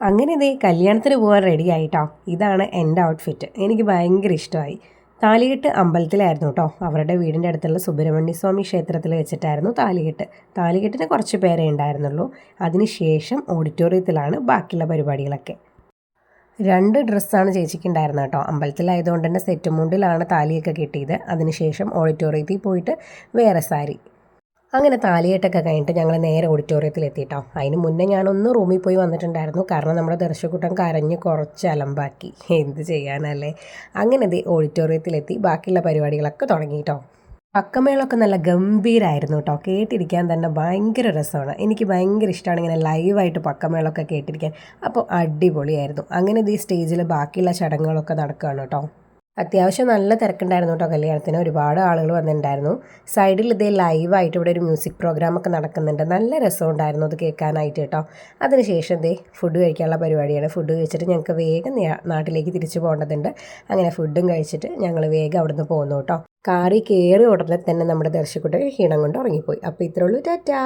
അങ്ങനെ ഇതേ കല്യാണത്തിന് പോകാൻ റെഡി ആയിട്ടോ. ഇതാണ് എൻ്റെ ഔട്ട്ഫിറ്റ്. എനിക്ക് ഭയങ്കര ഇഷ്ടമായി. താലികെട്ട് അമ്പലത്തിലായിരുന്നു കേട്ടോ. അവരുടെ വീടിൻ്റെ അടുത്തുള്ള സുബ്രഹ്മണ്യ സ്വാമി ക്ഷേത്രത്തിൽ വെച്ചിട്ടായിരുന്നു താലികെട്ട്. താലികെട്ടിന് കുറച്ച് പേരേ ഉണ്ടായിരുന്നുള്ളൂ. അതിനുശേഷം ഓഡിറ്റോറിയത്തിലാണ് ബാക്കിയുള്ള പരിപാടികളൊക്കെ. 2 ഡ്രസ്സാണ് ചേച്ചിക്ക് ഉണ്ടായിരുന്നത് കേട്ടോ. അമ്പലത്തിലായതുകൊണ്ട് തന്നെ സെറ്റ് മുണ്ടിലാണ് താലിയൊക്കെ കെട്ടിയത്. അതിനുശേഷം ഓഡിറ്റോറിയത്തിൽ പോയിട്ട് വേറെ സാരി. അങ്ങനെ താലികെട്ടൊക്കെ കഴിഞ്ഞിട്ട് ഞങ്ങൾ നേരെ ഓഡിറ്റോറിയത്തിൽ എത്തിയിട്ടോ. അതിന് മുന്നേ ഞാനൊന്ന് റൂമിൽ പോയി വന്നിട്ടുണ്ടായിരുന്നു. കാരണം നമ്മുടെ ദർശകൂട്ടം കരഞ്ഞ് കുറച്ച് അലമ്പാക്കി. എന്ത് ചെയ്യാനല്ലേ. അങ്ങനെ ഓഡിറ്റോറിയത്തിലെത്തി ബാക്കിയുള്ള പരിപാടികളൊക്കെ തുടങ്ങിയിട്ടോ. പക്കമേളമൊക്കെ നല്ല ഗംഭീരമായിരുന്നു കേട്ടോ. കേട്ടിരിക്കാൻ തന്നെ ഭയങ്കര രസമാണ്. എനിക്ക് ഭയങ്കര ഇഷ്ടമാണ് ഇങ്ങനെ ലൈവായിട്ട് പക്കമേളമൊക്കെ കേട്ടിരിക്കാൻ. അപ്പോൾ അടിപൊളിയായിരുന്നു. അങ്ങനെ സ്റ്റേജിൽ ബാക്കിയുള്ള ചടങ്ങുകളൊക്കെ നടക്കുകയാണ് കേട്ടോ. അത്യാവശ്യം നല്ല തിരക്കുണ്ടായിരുന്നു കേട്ടോ കല്യാണത്തിന്. ഒരുപാട് ആളുകൾ വന്നിട്ടുണ്ടായിരുന്നു. സൈഡിൽ ലൈവായിട്ട് ഇവിടെ ഒരു മ്യൂസിക് പ്രോഗ്രാമൊക്കെ നടക്കുന്നുണ്ട്. നല്ല രസമുണ്ടായിരുന്നു അത് കേൾക്കാനായിട്ട് കേട്ടോ. അതിനുശേഷം ഫുഡ് കഴിക്കാനുള്ള പരിപാടിയാണ്. ഫുഡ് കഴിച്ചിട്ട് ഞങ്ങൾക്ക് വേഗം നാട്ടിലേക്ക് തിരിച്ചു പോകേണ്ടതുണ്ട്. അങ്ങനെ ഫുഡും കഴിച്ചിട്ട് ഞങ്ങൾ വേഗം അവിടെ നിന്ന് പോന്നു കേട്ടോ. കാറി കയറി ഉടനെ തന്നെ നമ്മുടെ ദർശക്കുട്ടി ക്ഷീണം കൊണ്ട് ഉറങ്ങിപ്പോയി. അപ്പോൾ ഇത്രേ ഉള്ളൂ. ടാറ്റാ.